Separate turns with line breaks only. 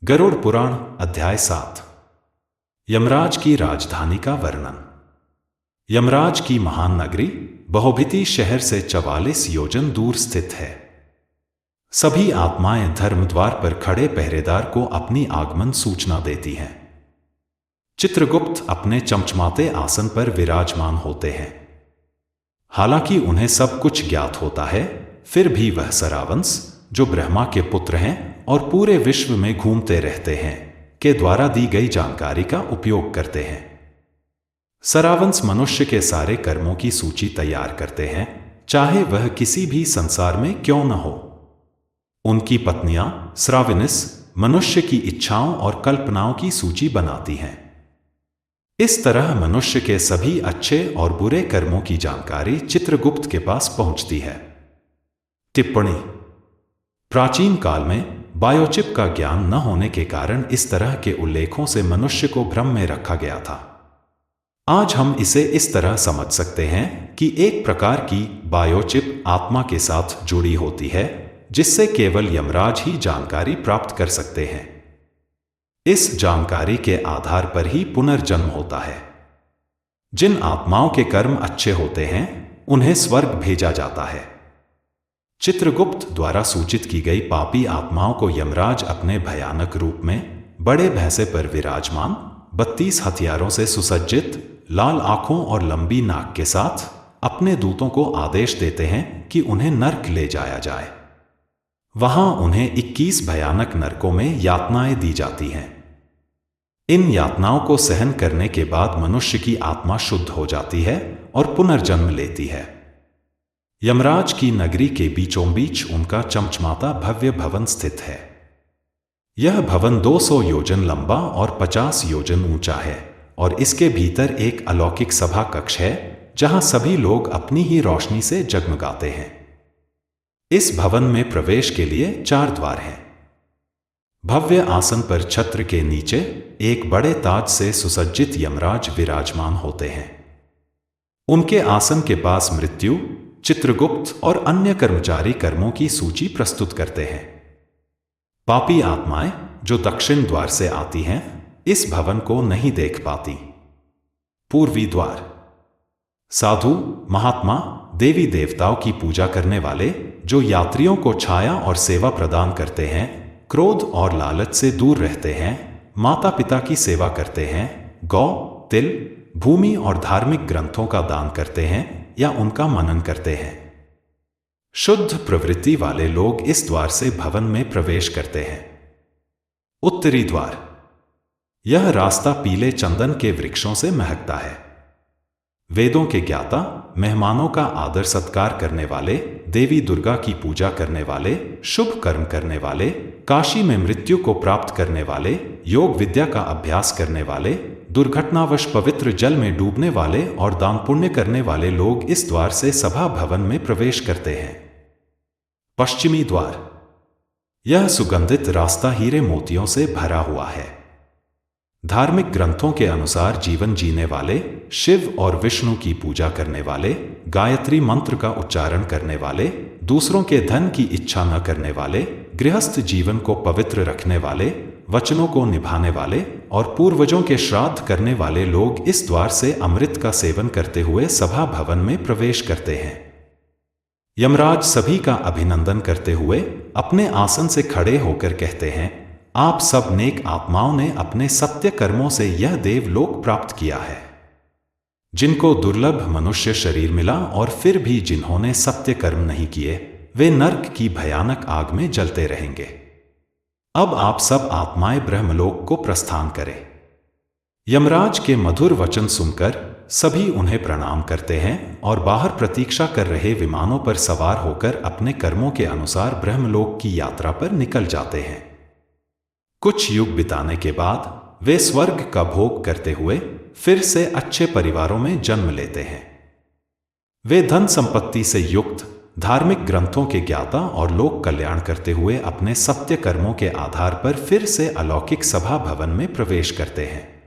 गरुड़ पुराण अध्याय 7 यमराज की राजधानी का वर्णन। यमराज की महान नगरी बहुभिति शहर से 44 योजन दूर स्थित है। सभी आत्माएं धर्मद्वार पर खड़े पहरेदार को अपनी आगमन सूचना देती हैं। चित्रगुप्त अपने चमचमाते आसन पर विराजमान होते हैं। हालांकि उन्हें सब कुछ ज्ञात होता है, फिर भी वह सरावंश, जो ब्रह्मा के पुत्र हैं और पूरे विश्व में घूमते रहते हैं, के द्वारा दी गई जानकारी का उपयोग करते हैं। सरावंश मनुष्य के सारे कर्मों की सूची तैयार करते हैं, चाहे वह किसी भी संसार में क्यों न हो। उनकी पत्नियां श्राविनिस मनुष्य की इच्छाओं और कल्पनाओं की सूची बनाती हैं। इस तरह मनुष्य के सभी अच्छे और बुरे कर्मों की जानकारी चित्रगुप्त के पास पहुंचती है। टिप्पणी: प्राचीन काल में बायोचिप का ज्ञान न होने के कारण इस तरह के उल्लेखों से मनुष्य को भ्रम में रखा गया था। आज हम इसे इस तरह समझ सकते हैं कि एक प्रकार की बायोचिप आत्मा के साथ जुड़ी होती है, जिससे केवल यमराज ही जानकारी प्राप्त कर सकते हैं। इस जानकारी के आधार पर ही पुनर्जन्म होता है। जिन आत्माओं के कर्म अच्छे होते हैं, उन्हें स्वर्ग भेजा जाता है। चित्रगुप्त द्वारा सूचित की गई पापी आत्माओं को यमराज अपने भयानक रूप में बड़े भैंसे पर विराजमान 32 हथियारों से सुसज्जित लाल आंखों और लंबी नाक के साथ अपने दूतों को आदेश देते हैं कि उन्हें नर्क ले जाया जाए। वहां उन्हें 21 भयानक नरकों में यातनाएं दी जाती हैं। इन यातनाओं को सहन करने के बाद मनुष्य की आत्मा शुद्ध हो जाती है और पुनर्जन्म लेती है। यमराज की नगरी के बीचों बीच उनका चमचमाता भव्य भवन स्थित है। यह भवन 200 योजन लंबा और 50 योजन ऊंचा है और इसके भीतर एक अलौकिक सभा कक्ष है, जहां सभी लोग अपनी ही रोशनी से जगमगाते हैं। इस भवन में प्रवेश के लिए 4 द्वार हैं। भव्य आसन पर छत्र के नीचे एक बड़े ताज से सुसज्जित यमराज विराजमान होते हैं। उनके आसन के पास मृत्यु, चित्रगुप्त और अन्य कर्मचारी कर्मों की सूची प्रस्तुत करते हैं। पापी आत्माएं जो दक्षिण द्वार से आती हैं, इस भवन को नहीं देख पाती। पूर्वी द्वार: साधु, महात्मा, देवी देवताओं की पूजा करने वाले, जो यात्रियों को छाया और सेवा प्रदान करते हैं, क्रोध और लालच से दूर रहते हैं, माता पिता की सेवा करते हैं, गौ, तिल, भूमि और धार्मिक ग्रंथों का दान करते हैं या उनका मनन करते हैं। शुद्ध प्रवृत्ति वाले लोग इस द्वार से भवन में प्रवेश करते हैं। उत्तरी द्वार: यह रास्ता पीले चंदन के वृक्षों से महकता है। वेदों के ज्ञाता, मेहमानों का आदर सत्कार करने वाले, देवी दुर्गा की पूजा करने वाले, शुभ कर्म करने वाले, काशी में मृत्यु को प्राप्त करने वाले, योग विद्या का अभ्यास करने वाले, दुर्घटनावश पवित्र जल में डूबने वाले और दान पुण्य करने वाले लोग इस द्वार से सभा भवन में प्रवेश करते हैं। पश्चिमी द्वार: यह सुगंधित रास्ता हीरे मोतियों से भरा हुआ है। धार्मिक ग्रंथों के अनुसार जीवन जीने वाले, शिव और विष्णु की पूजा करने वाले, गायत्री मंत्र का उच्चारण करने वाले, दूसरों के धन की इच्छा न करने वाले, गृहस्थ जीवन को पवित्र रखने वाले, वचनों को निभाने वाले और पूर्वजों के श्राद्ध करने वाले लोग इस द्वार से अमृत का सेवन करते हुए सभा भवन में प्रवेश करते हैं। यमराज सभी का अभिनंदन करते हुए अपने आसन से खड़े होकर कहते हैं, आप सब नेक आत्माओं ने अपने सत्य कर्मों से यह देवलोक प्राप्त किया है। जिनको दुर्लभ मनुष्य शरीर मिला और फिर भी जिन्होंने सत्य कर्म नहीं किए, वे नर्क की भयानक आग में जलते रहेंगे। अब आप सब आत्माएं ब्रह्मलोक को प्रस्थान करें। यमराज के मधुर वचन सुनकर सभी उन्हें प्रणाम करते हैं और बाहर प्रतीक्षा कर रहे विमानों पर सवार होकर अपने कर्मों के अनुसार ब्रह्मलोक की यात्रा पर निकल जाते हैं। कुछ युग बिताने के बाद वे स्वर्ग का भोग करते हुए फिर से अच्छे परिवारों में जन्म लेते हैं। वे धन संपत्ति से युक्त, धार्मिक ग्रंथों के ज्ञाता और लोक कल्याण करते हुए अपने सत्य कर्मों के आधार पर फिर से अलौकिक सभा भवन में प्रवेश करते हैं।